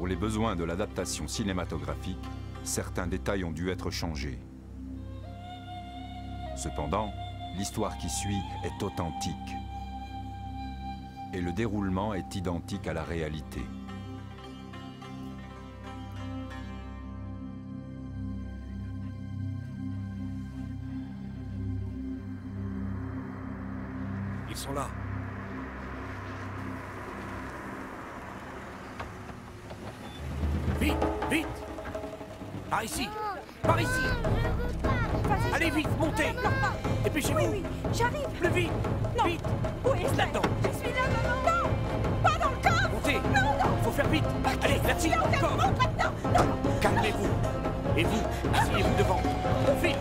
Pour les besoins de l'adaptation cinématographique, certains détails ont dû être changés. Cependant, l'histoire qui suit est authentique. Et le déroulement est identique à la réalité. Ils sont là. Vite, vite! Par ici! Par ici! Allez vite, montez! Dépêchez-vous! Oui, oui, j'arrive! Plus vite! Non. Vite! Où est-ce Là-dedans! Je suis là, maman! Non! Pas dans le coffre! Montez! Non, non! Faut faire vite! Allez, là-dessus! Là, Encore! monte maintenant! Non! Calmez-vous! Et vous, asseyez-vous devant! Vite!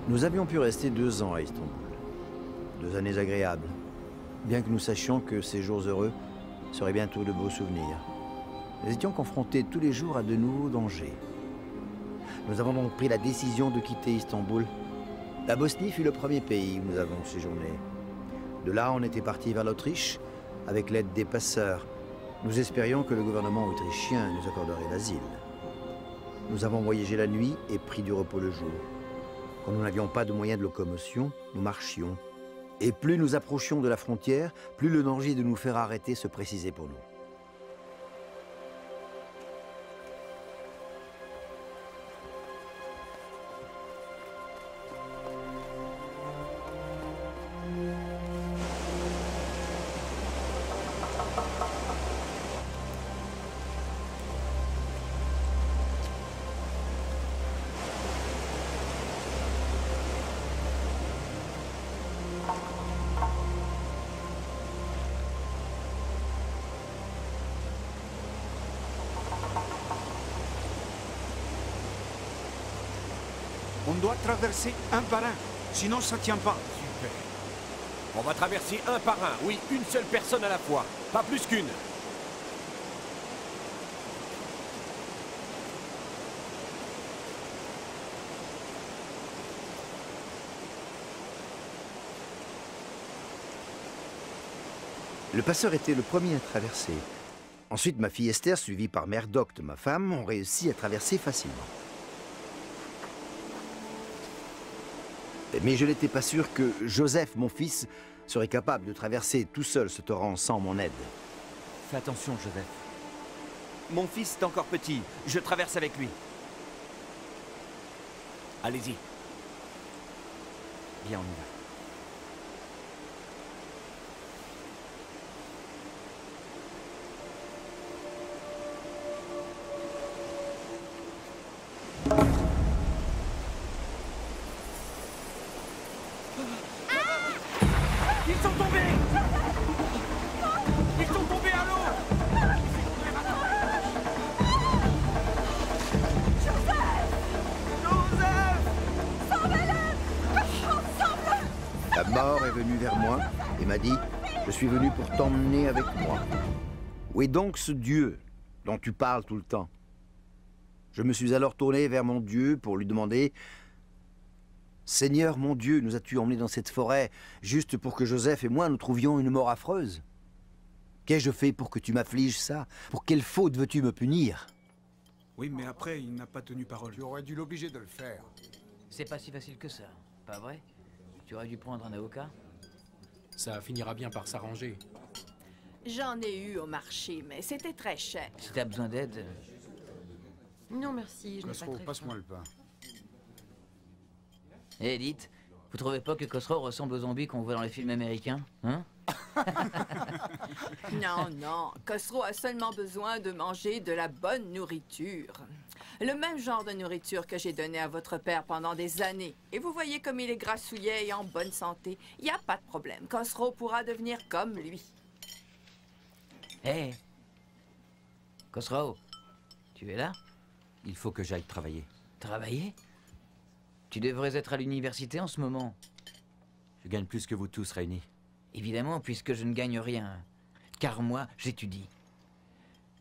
Nous avions pu rester 2 ans à Istanbul. 2 années agréables. Bien que nous sachions que ces jours heureux seraient bientôt de beaux souvenirs. Nous étions confrontés tous les jours à de nouveaux dangers. Nous avons donc pris la décision de quitter Istanbul. La Bosnie fut le premier pays où nous avons séjourné. De là, on était parti vers l'Autriche avec l'aide des passeurs. Nous espérions que le gouvernement autrichien nous accorderait l'asile. Nous avons voyagé la nuit et pris du repos le jour. Quand nous n'avions pas de moyens de locomotion, nous marchions. Et plus nous approchions de la frontière, plus le danger de nous faire arrêter se précisait pour nous. On doit traverser un par un, sinon ça tient pas. Super. On va traverser un par un, oui, une seule personne à la fois, pas plus qu'une. Le passeur était le premier à traverser. Ensuite, ma fille Esther, suivie par Mère Docte, ma femme, ont réussi à traverser facilement. Mais je n'étais pas sûr que Joseph, mon fils, serait capable de traverser tout seul ce torrent sans mon aide. Fais attention, Joseph. Mon fils est encore petit. Je traverse avec lui. Allez-y. Viens, on y va. Ils sont tombés! Ils sont tombés à l'eau! La mort est venue vers moi et m'a dit « Je suis venu pour t'emmener avec moi. » Où est donc ce Dieu dont tu parles tout le temps? Je me suis alors tourné vers mon Dieu pour lui demander « Seigneur, mon Dieu, nous as-tu emmenés dans cette forêt juste pour que Joseph et moi nous trouvions une mort affreuse? Qu'ai-je fait pour que tu m'affliges ça? Pour quelle faute veux-tu me punir? » Oui, mais après, il n'a pas tenu parole. Tu aurais dû l'obliger de le faire. C'est pas si facile que ça, pas vrai? Tu aurais dû prendre un avocat? Ça finira bien par s'arranger. J'en ai eu au marché, mais c'était très cher. Si t'as besoin d'aide... Non, merci, je n'ai pas Khosrow, très passe-moi faim. le pain. Eh, dites, vous trouvez pas que Khosrow ressemble aux zombies qu'on voit dans les films américains? Hein? Non, non, Khosrow a seulement besoin de manger de la bonne nourriture. Le même genre de nourriture que j'ai donné à votre père pendant des années. Et vous voyez comme il est grassouillet et en bonne santé. Il n'y a pas de problème. Khosrow pourra devenir comme lui. Eh! Khosrow, tu es là? Il faut que j'aille travailler. Travailler? Tu devrais être à l'université en ce moment. Je gagne plus que vous tous réunis. Évidemment, puisque je ne gagne rien. Car moi, j'étudie.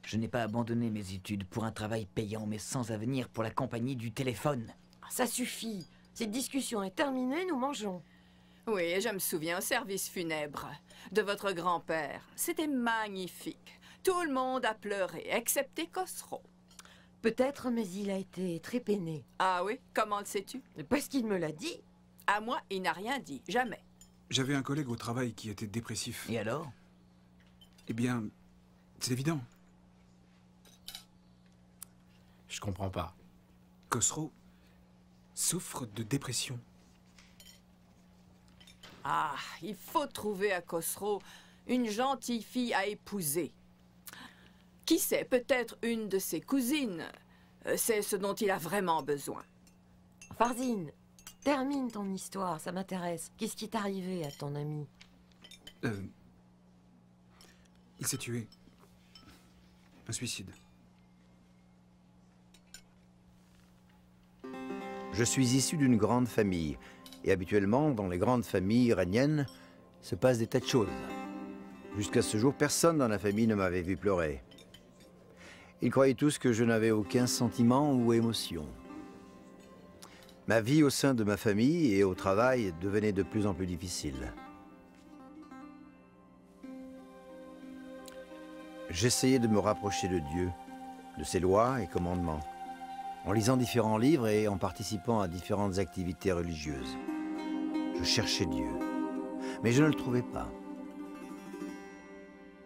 Je n'ai pas abandonné mes études pour un travail payant, mais sans avenir pour la compagnie du téléphone. Ça suffit. Cette discussion est terminée, nous mangeons. Oui, je me souviens au service funèbre de votre grand-père. C'était magnifique. Tout le monde a pleuré, excepté Khosrow. Peut-être, mais il a été très peiné. Ah oui? Comment le sais-tu? Parce qu'il me l'a dit. À moi, il n'a rien dit. Jamais. J'avais un collègue au travail qui était dépressif. Et alors? Eh bien, c'est évident. Je comprends pas. Khosrow souffre de dépression. Ah, il faut trouver à Khosrow une gentille fille à épouser. Qui sait, peut-être une de ses cousines. C'est ce dont il a vraiment besoin. Farzine, termine ton histoire, ça m'intéresse. Qu'est-ce qui est arrivé à ton ami? Il s'est tué. Un suicide. Je suis issu d'une grande famille. Et habituellement, dans les grandes familles iraniennes, se passent des tas de choses. Jusqu'à ce jour, personne dans la famille ne m'avait vu pleurer. Ils croyaient tous que je n'avais aucun sentiment ou émotion. Ma vie au sein de ma famille et au travail devenait de plus en plus difficile. J'essayais de me rapprocher de Dieu, de ses lois et commandements, en lisant différents livres et en participant à différentes activités religieuses. Je cherchais Dieu, mais je ne le trouvais pas.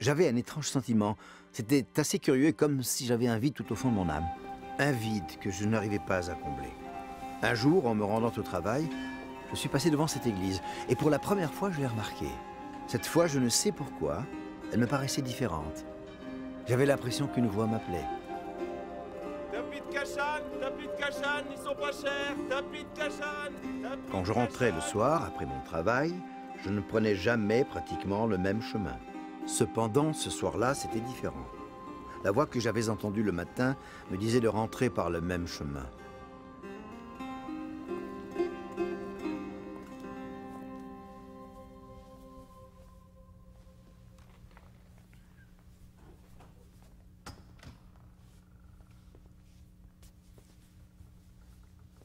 J'avais un étrange sentiment. C'était assez curieux, comme si j'avais un vide tout au fond de mon âme. Un vide que je n'arrivais pas à combler. Un jour, en me rendant au travail, je suis passé devant cette église, et pour la première fois, je l'ai remarquée. Cette fois, je ne sais pourquoi, elle me paraissait différente. J'avais l'impression qu'une voix m'appelait. Tapis de Kachan, ils sont pas chers. Tapis de Kachan. Quand je rentrais le soir, après mon travail, je ne prenais jamais pratiquement le même chemin. Cependant, ce soir-là, c'était différent. La voix que j'avais entendue le matin me disait de rentrer par le même chemin.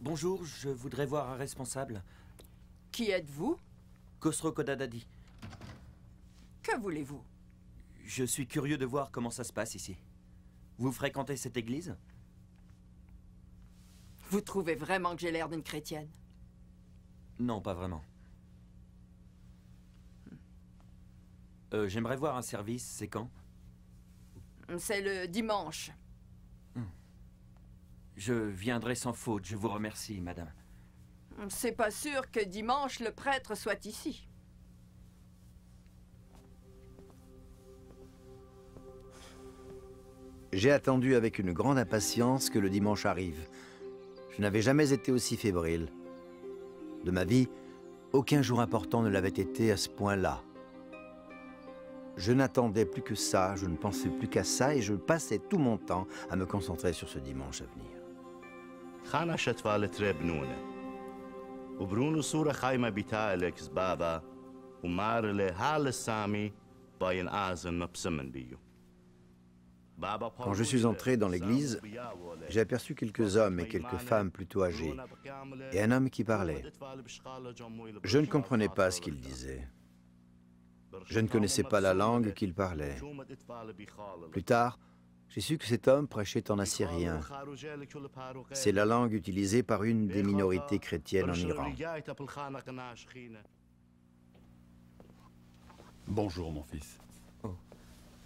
Bonjour, je voudrais voir un responsable. Qui êtes-vous? Khosrow Kodadadi. Que voulez-vous? Je suis curieux de voir comment ça se passe ici. Vous fréquentez cette église? Vous trouvez vraiment que j'ai l'air d'une chrétienne? Non, pas vraiment. J'aimerais voir un service, c'est quand? C'est le dimanche. Je viendrai sans faute, je vous remercie, madame. C'est pas sûr que dimanche le prêtre soit ici. J'ai attendu avec une grande impatience que le dimanche arrive. Je n'avais jamais été aussi fébrile. De ma vie, aucun jour important ne l'avait été à ce point-là. Je n'attendais plus que ça, je ne pensais plus qu'à ça et je passais tout mon temps à me concentrer sur ce dimanche à venir. خانه شتفالت ربنونه وبرونو صورة خايمة بتالك زبابا ومار لهال السامي باين آزن مبسمن بيو. Quand je suis entré dans l'église, j'ai aperçu quelques hommes et quelques femmes plutôt âgés, et un homme qui parlait. Je ne comprenais pas ce qu'il disait. Je ne connaissais pas la langue qu'il parlait. Plus tard, j'ai su que cet homme prêchait en assyrien. C'est la langue utilisée par une des minorités chrétiennes en Iran. Bonjour, mon fils. Oh.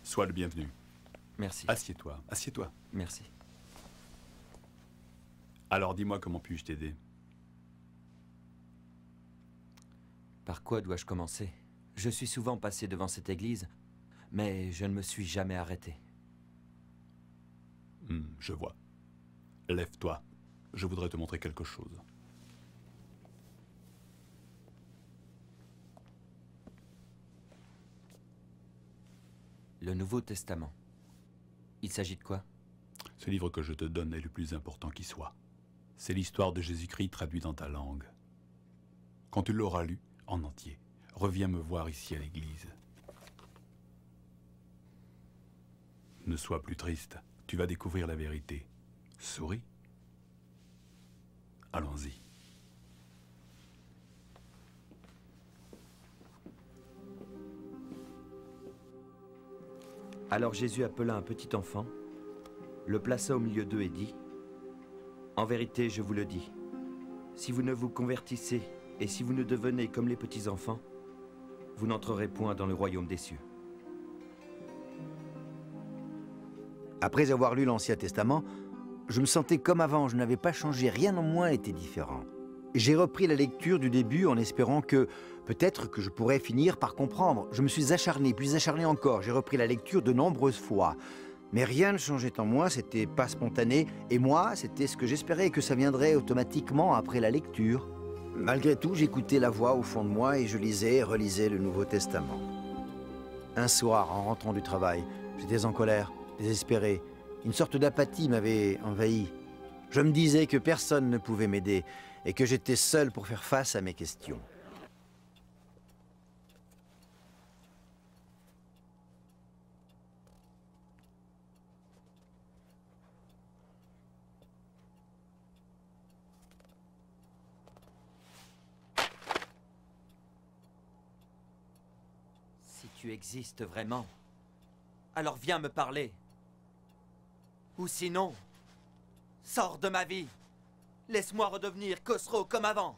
Sois le bienvenu. Merci. Assieds-toi, assieds-toi. Merci. Alors dis-moi comment puis-je t'aider? Par quoi dois-je commencer? Je suis souvent passé devant cette église, mais je ne me suis jamais arrêté. Je vois. Lève-toi. Je voudrais te montrer quelque chose. Le Nouveau Testament. Il s'agit de quoi? Ce livre que je te donne est le plus important qui soit. C'est l'histoire de Jésus-Christ traduite dans ta langue. Quand tu l'auras lu en entier, reviens me voir ici à l'église. Ne sois plus triste, tu vas découvrir la vérité. Souris. Allons-y. Alors Jésus appela un petit enfant, le plaça au milieu d'eux et dit, « En vérité, je vous le dis, si vous ne vous convertissez et si vous ne devenez comme les petits-enfants, vous n'entrerez point dans le royaume des cieux. » Après avoir lu l'Ancien Testament, je me sentais comme avant, je n'avais pas changé, rien en moi n'était différent. J'ai repris la lecture du début en espérant que, peut-être que je pourrais finir par comprendre. Je me suis acharné, puis acharné encore, j'ai repris la lecture de nombreuses fois. Mais rien ne changeait en moi, c'était pas spontané, et moi, c'était ce que j'espérais, que ça viendrait automatiquement après la lecture. Malgré tout, j'écoutais la voix au fond de moi et je lisais et relisais le Nouveau Testament. Un soir, en rentrant du travail, j'étais en colère, désespéré. Une sorte d'apathie m'avait envahi. Je me disais que personne ne pouvait m'aider et que j'étais seul pour faire face à mes questions. Si tu existes vraiment, alors viens me parler. Ou sinon, sors de ma vie. Laisse-moi redevenir Khosrow comme avant.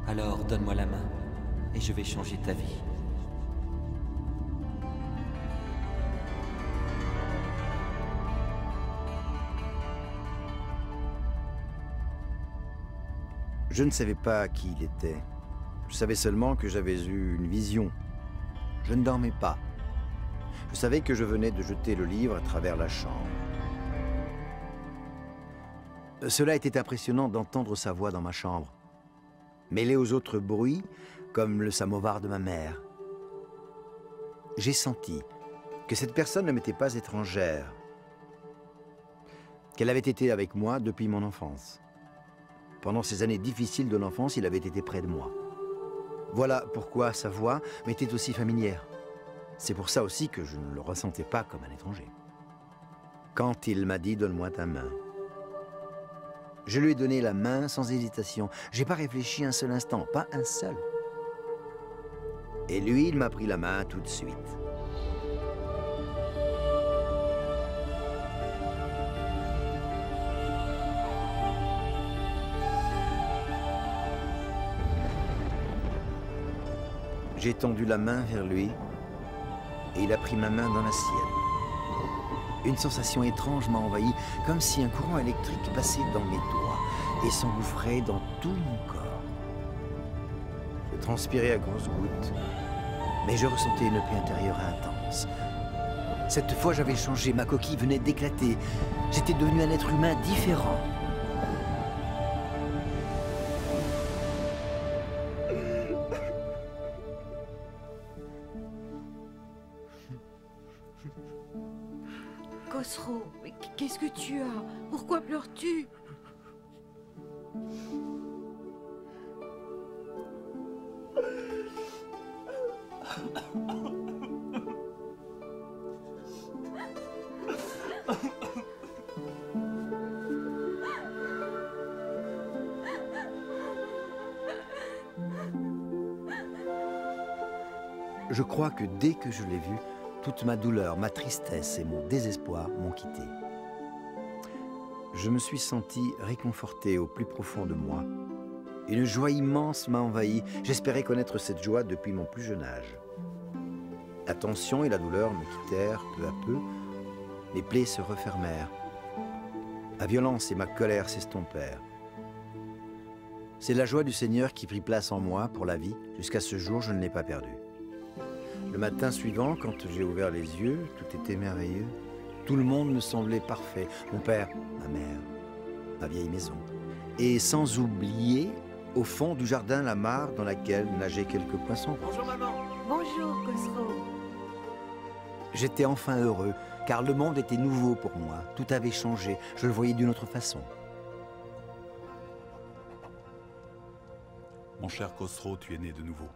Alors donne-moi la main et je vais changer ta vie. Je ne savais pas qui il était. Je savais seulement que j'avais eu une vision. Je ne dormais pas. Je savais que je venais de jeter le livre à travers la chambre. Cela était impressionnant d'entendre sa voix dans ma chambre, mêlée aux autres bruits, comme le samovar de ma mère. J'ai senti que cette personne ne m'était pas étrangère, qu'elle avait été avec moi depuis mon enfance. Pendant ces années difficiles de l'enfance, il avait été près de moi. Voilà pourquoi sa voix m'était aussi familière. C'est pour ça aussi que je ne le ressentais pas comme un étranger. Quand il m'a dit « Donne-moi ta main », je lui ai donné la main sans hésitation. J'ai pas réfléchi un seul instant, pas un seul. Et lui, il m'a pris la main tout de suite. J'ai tendu la main vers lui et il a pris ma main dans la sienne. Une sensation étrange m'a envahi, comme si un courant électrique passait dans mes doigts et s'engouffrait dans tout mon corps. Je transpirais à grosses gouttes, mais je ressentais une paix intérieure intense. Cette fois, j'avais changé, ma coquille venait d'éclater. J'étais devenu un être humain différent. Khosrow, mais qu'est-ce que tu as? Pourquoi pleures-tu? Je crois que dès que je l'ai vu, toute ma douleur, ma tristesse et mon désespoir m'ont quitté. Je me suis senti réconforté au plus profond de moi. Une joie immense m'a envahi. J'espérais connaître cette joie depuis mon plus jeune âge. La tension et la douleur me quittèrent peu à peu. Mes plaies se refermèrent. La violence et ma colère s'estompèrent. C'est la joie du Seigneur qui prit place en moi pour la vie. Jusqu'à ce jour, je ne l'ai pas perdue. Le matin suivant, quand j'ai ouvert les yeux, tout était merveilleux. Tout le monde me semblait parfait. Mon père, ma mère, ma vieille maison. Et sans oublier, au fond du jardin, la mare dans laquelle nageaient quelques poissons. Bonjour maman. Bonjour, Khosrow. J'étais enfin heureux, car le monde était nouveau pour moi. Tout avait changé. Je le voyais d'une autre façon. Mon cher Khosrow, tu es né de nouveau.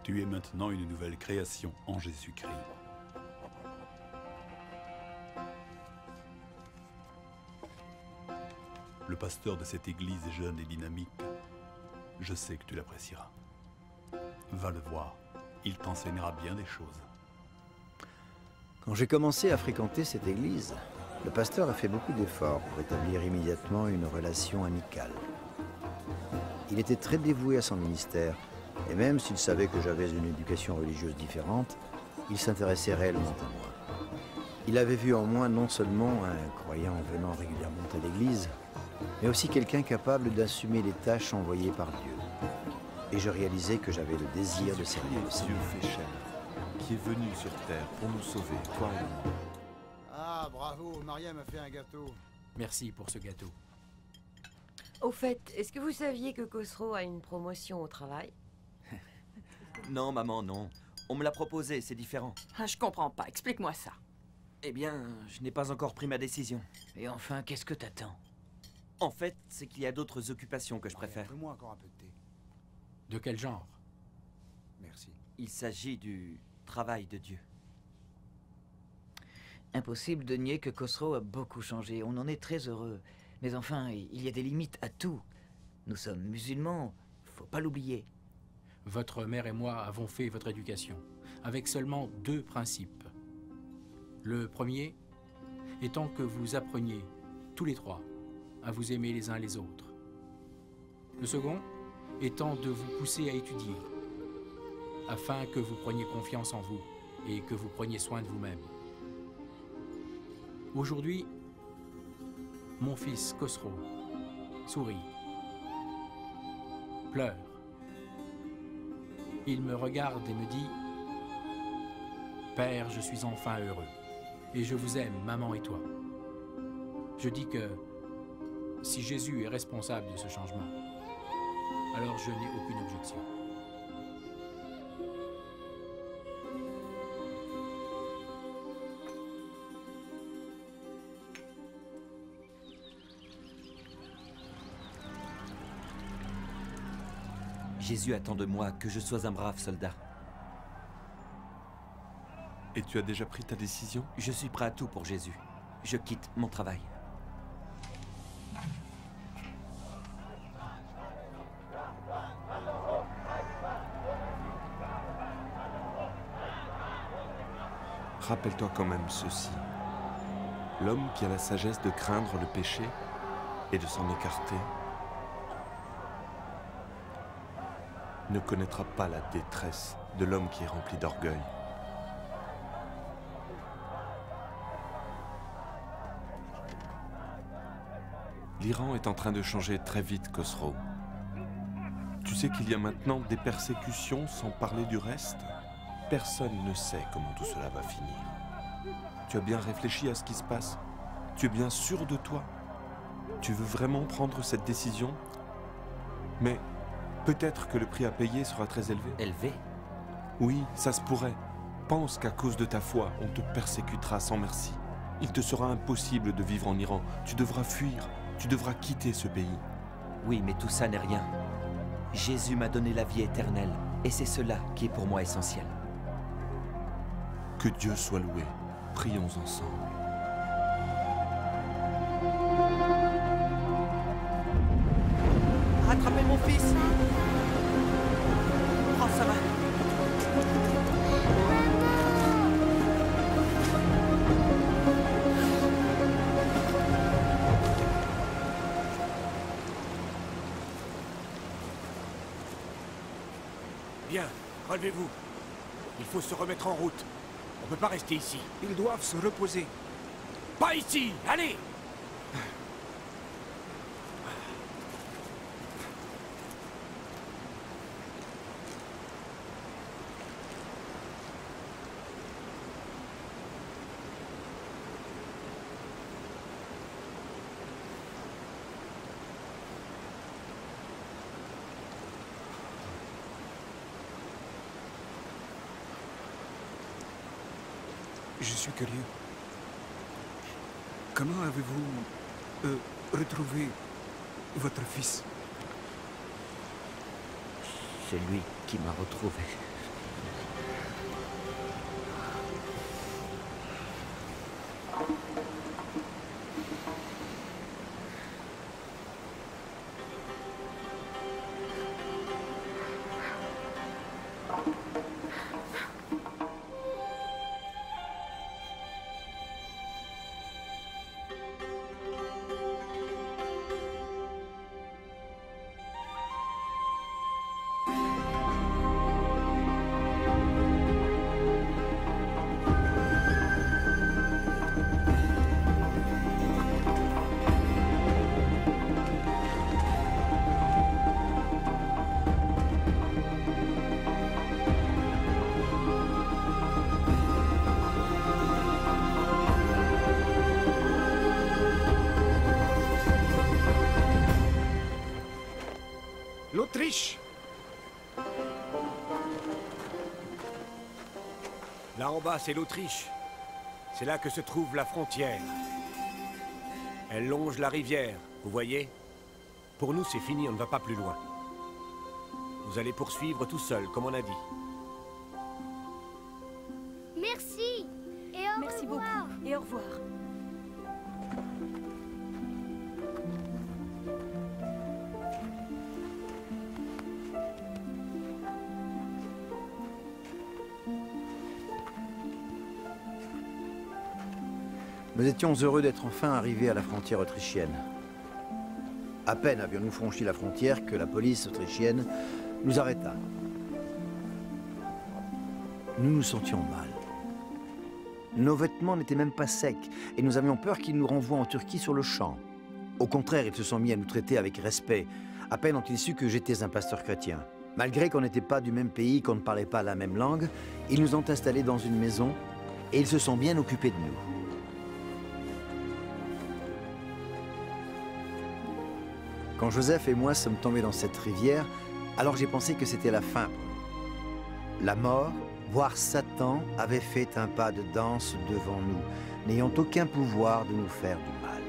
Tu es maintenant une nouvelle création en Jésus-Christ. Le pasteur de cette église est jeune et dynamique. Je sais que tu l'apprécieras. Va le voir, il t'enseignera bien des choses. Quand j'ai commencé à fréquenter cette église, le pasteur a fait beaucoup d'efforts pour établir immédiatement une relation amicale. Il était très dévoué à son ministère, et même s'il savait que j'avais une éducation religieuse différente, il s'intéressait réellement à moi. Il avait vu en moi non seulement un croyant venant régulièrement à l'église, mais aussi quelqu'un capable d'assumer les tâches envoyées par Dieu. Et je réalisais que j'avais le désir de servir le Seigneur. Dieu fait chair, qui est venu sur terre pour nous sauver, toi et moi. Ah, bravo, Maria m'a fait un gâteau. Merci pour ce gâteau. Au fait, est-ce que vous saviez que Khosrow a une promotion au travail? Non, maman, non. On me l'a proposé, c'est différent. Ah, je comprends pas. Explique-moi ça. Eh bien, je n'ai pas encore pris ma décision. Et enfin, qu'est-ce que t'attends? En fait, c'est qu'il y a d'autres occupations que je préfère. Fais-moi encore un peu de thé. De quel genre? Merci. Il s'agit du travail de Dieu. Impossible de nier que Khosrow a beaucoup changé. On en est très heureux. Mais enfin, il y a des limites à tout. Nous sommes musulmans, faut pas l'oublier. Votre mère et moi avons fait votre éducation, avec seulement 2 principes. Le premier étant que vous appreniez, tous les 3, à vous aimer les uns les autres. Le second étant de vous pousser à étudier, afin que vous preniez confiance en vous et que vous preniez soin de vous-même. Aujourd'hui, mon fils Khosrow sourit, pleure. Il me regarde et me dit « Père, je suis enfin heureux, et je vous aime, maman et toi. » Je dis que si Jésus est responsable de ce changement, alors je n'ai aucune objection. Jésus attend de moi que je sois un brave soldat. Et tu as déjà pris ta décision? Je suis prêt à tout pour Jésus. Je quitte mon travail. Rappelle-toi quand même ceci. L'homme qui a la sagesse de craindre le péché et de s'en écarter ne connaîtra pas la détresse de l'homme qui est rempli d'orgueil. L'Iran est en train de changer très vite, Khosrow. Tu sais qu'il y a maintenant des persécutions sans parler du reste? Personne ne sait comment tout cela va finir. Tu as bien réfléchi à ce qui se passe? Tu es bien sûr de toi? Tu veux vraiment prendre cette décision? Mais peut-être que le prix à payer sera très élevé. Élevé? Oui, ça se pourrait. Pense qu'à cause de ta foi, on te persécutera sans merci. Il te sera impossible de vivre en Iran. Tu devras fuir. Tu devras quitter ce pays. Oui, mais tout ça n'est rien. Jésus m'a donné la vie éternelle, et c'est cela qui est pour moi essentiel. Que Dieu soit loué. Prions ensemble. Rattrapez mon fils! Oh, ça va! Bien, relevez-vous. Il faut se remettre en route. On peut pas rester ici. Ils doivent se reposer. Pas ici! Allez! Je suis curieux. Comment avez-vous retrouvé votre fils? C'est lui qui m'a retrouvé. L'Autriche! Là en bas, c'est l'Autriche. C'est là que se trouve la frontière. Elle longe la rivière, vous voyez? Pour nous, c'est fini, on ne va pas plus loin. Vous allez poursuivre tout seul, comme on a dit. Merci. Et au Merci revoir. beaucoup. Et au revoir. Nous étions heureux d'être enfin arrivés à la frontière autrichienne. À peine avions-nous franchi la frontière que la police autrichienne nous arrêta. Nous nous sentions mal. Nos vêtements n'étaient même pas secs et nous avions peur qu'ils nous renvoient en Turquie sur le champ. Au contraire, ils se sont mis à nous traiter avec respect. À peine ont-ils su que j'étais un pasteur chrétien. Malgré qu'on n'était pas du même pays, qu'on ne parlait pas la même langue, ils nous ont installés dans une maison et ils se sont bien occupés de nous. Quand Joseph et moi sommes tombés dans cette rivière, alors j'ai pensé que c'était la fin. La mort, voire Satan, avait fait un pas de danse devant nous, n'ayant aucun pouvoir de nous faire du mal.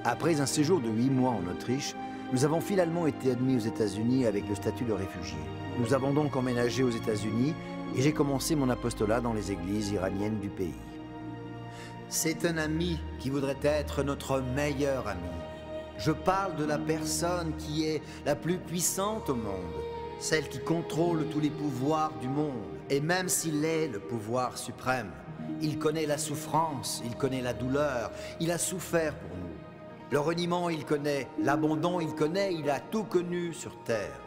Après un séjour de 8 mois en Autriche, nous avons finalement été admis aux États-Unis avec le statut de réfugié. Nous avons donc emménagé aux États-Unis et j'ai commencé mon apostolat dans les églises iraniennes du pays. C'est un ami qui voudrait être notre meilleur ami. Je parle de la personne qui est la plus puissante au monde, celle qui contrôle tous les pouvoirs du monde. Et même s'il est le pouvoir suprême, il connaît la souffrance, il connaît la douleur, il a souffert pour nous. Le reniement, il connaît, l'abandon, il connaît, il a tout connu sur terre.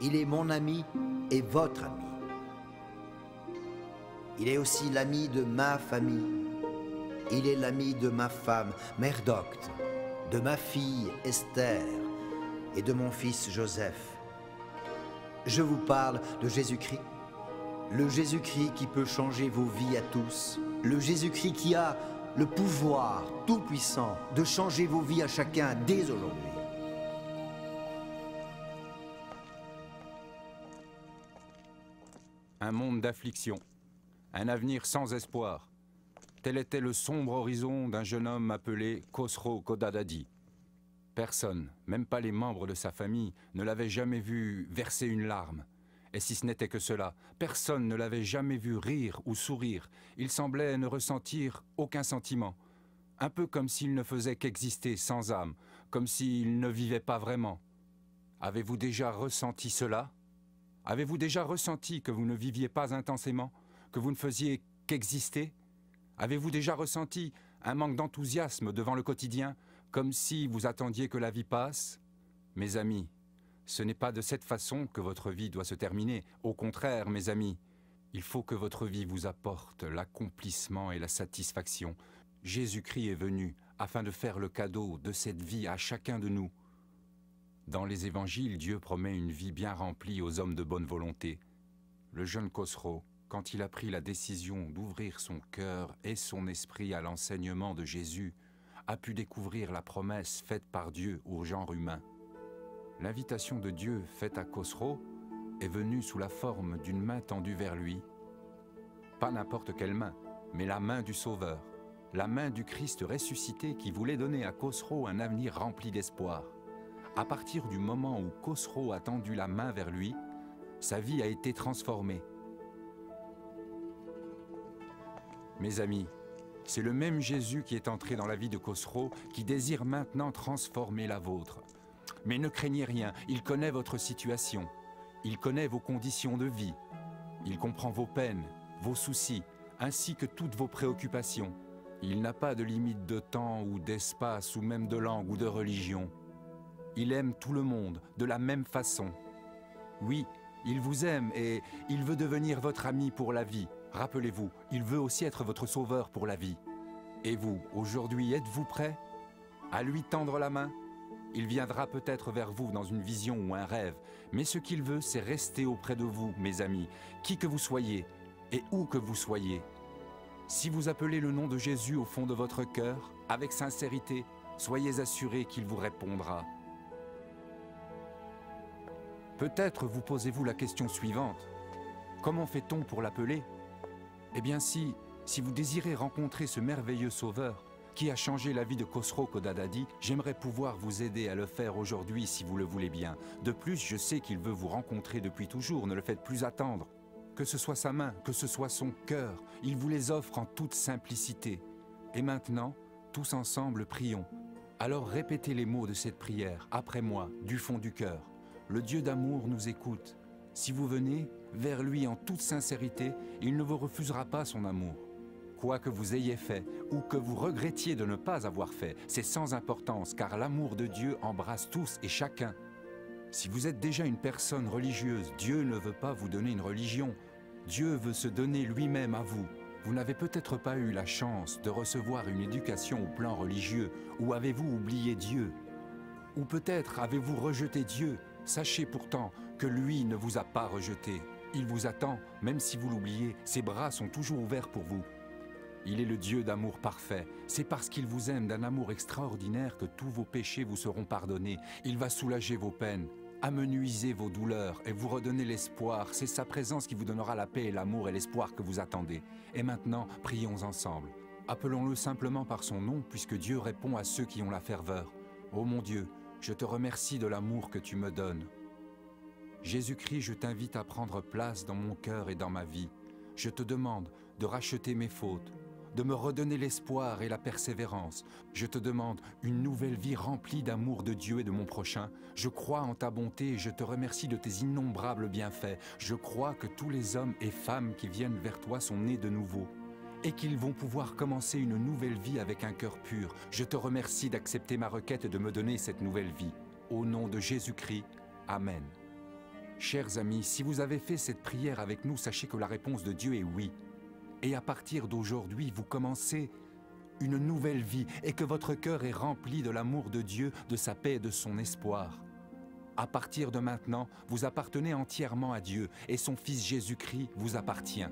Il est mon ami et votre ami. Il est aussi l'ami de ma famille. Il est l'ami de ma femme, Mère Docte, de ma fille Esther et de mon fils Joseph. Je vous parle de Jésus-Christ, le Jésus-Christ qui peut changer vos vies à tous, le Jésus-Christ qui a le pouvoir tout-puissant de changer vos vies à chacun dès aujourd'hui. Un monde d'affliction, un avenir sans espoir. Tel était le sombre horizon d'un jeune homme appelé Khosrow Khodadadi. Personne, même pas les membres de sa famille, ne l'avait jamais vu verser une larme. Et si ce n'était que cela, personne ne l'avait jamais vu rire ou sourire. Il semblait ne ressentir aucun sentiment. Un peu comme s'il ne faisait qu'exister sans âme, comme s'il ne vivait pas vraiment. Avez-vous déjà ressenti cela? Avez-vous déjà ressenti que vous ne viviez pas intensément, que vous ne faisiez qu'exister? Avez-vous déjà ressenti un manque d'enthousiasme devant le quotidien, comme si vous attendiez que la vie passe? Mes amis, ce n'est pas de cette façon que votre vie doit se terminer. Au contraire, mes amis, il faut que votre vie vous apporte l'accomplissement et la satisfaction. Jésus-Christ est venu afin de faire le cadeau de cette vie à chacun de nous. Dans les évangiles, Dieu promet une vie bien remplie aux hommes de bonne volonté. Le jeune Khosrow, quand il a pris la décision d'ouvrir son cœur et son esprit à l'enseignement de Jésus, a pu découvrir la promesse faite par Dieu au genre humain. L'invitation de Dieu faite à Khosrow est venue sous la forme d'une main tendue vers lui. Pas n'importe quelle main, mais la main du Sauveur, la main du Christ ressuscité qui voulait donner à Khosrow un avenir rempli d'espoir. À partir du moment où Khosrow a tendu la main vers lui, sa vie a été transformée. Mes amis, c'est le même Jésus qui est entré dans la vie de Khosrow qui désire maintenant transformer la vôtre. Mais ne craignez rien, il connaît votre situation, il connaît vos conditions de vie, il comprend vos peines, vos soucis, ainsi que toutes vos préoccupations. Il n'a pas de limite de temps ou d'espace ou même de langue ou de religion. Il aime tout le monde de la même façon. Oui, il vous aime et il veut devenir votre ami pour la vie. Rappelez-vous, il veut aussi être votre sauveur pour la vie. Et vous, aujourd'hui, êtes-vous prêts à lui tendre la main? Il viendra peut-être vers vous dans une vision ou un rêve, mais ce qu'il veut, c'est rester auprès de vous, mes amis, qui que vous soyez et où que vous soyez. Si vous appelez le nom de Jésus au fond de votre cœur, avec sincérité, soyez assurés qu'il vous répondra. Peut-être vous posez-vous la question suivante. Comment fait-on pour l'appeler? Eh bien si vous désirez rencontrer ce merveilleux sauveur qui a changé la vie de Khosrow Khodadadi, j'aimerais pouvoir vous aider à le faire aujourd'hui si vous le voulez bien. De plus, je sais qu'il veut vous rencontrer depuis toujours, ne le faites plus attendre. Que ce soit sa main, que ce soit son cœur, il vous les offre en toute simplicité. Et maintenant, tous ensemble, prions. Alors répétez les mots de cette prière, après moi, du fond du cœur. Le Dieu d'amour nous écoute. Si vous venez vers lui en toute sincérité, il ne vous refusera pas son amour. Quoi que vous ayez fait ou que vous regrettiez de ne pas avoir fait, c'est sans importance car l'amour de Dieu embrasse tous et chacun. Si vous êtes déjà une personne religieuse, Dieu ne veut pas vous donner une religion. Dieu veut se donner lui-même à vous. Vous n'avez peut-être pas eu la chance de recevoir une éducation au plan religieux, ou avez-vous oublié Dieu? Ou peut-être avez-vous rejeté Dieu? Sachez pourtant que lui ne vous a pas rejeté. Il vous attend, même si vous l'oubliez, ses bras sont toujours ouverts pour vous. Il est le Dieu d'amour parfait. C'est parce qu'il vous aime d'un amour extraordinaire que tous vos péchés vous seront pardonnés. Il va soulager vos peines, amenuiser vos douleurs et vous redonner l'espoir. C'est sa présence qui vous donnera la paix et l'amour et l'espoir que vous attendez. Et maintenant, prions ensemble. Appelons-le simplement par son nom, puisque Dieu répond à ceux qui ont la ferveur. Ô mon Dieu, je te remercie de l'amour que tu me donnes. Jésus-Christ, je t'invite à prendre place dans mon cœur et dans ma vie. Je te demande de racheter mes fautes, de me redonner l'espoir et la persévérance. Je te demande une nouvelle vie remplie d'amour de Dieu et de mon prochain. Je crois en ta bonté et je te remercie de tes innombrables bienfaits. Je crois que tous les hommes et femmes qui viennent vers toi sont nés de nouveau et qu'ils vont pouvoir commencer une nouvelle vie avec un cœur pur. Je te remercie d'accepter ma requête et de me donner cette nouvelle vie. Au nom de Jésus-Christ, Amen. Chers amis, si vous avez fait cette prière avec nous, sachez que la réponse de Dieu est oui. Et à partir d'aujourd'hui, vous commencez une nouvelle vie et que votre cœur est rempli de l'amour de Dieu, de sa paix et de son espoir. À partir de maintenant, vous appartenez entièrement à Dieu et son Fils Jésus-Christ vous appartient.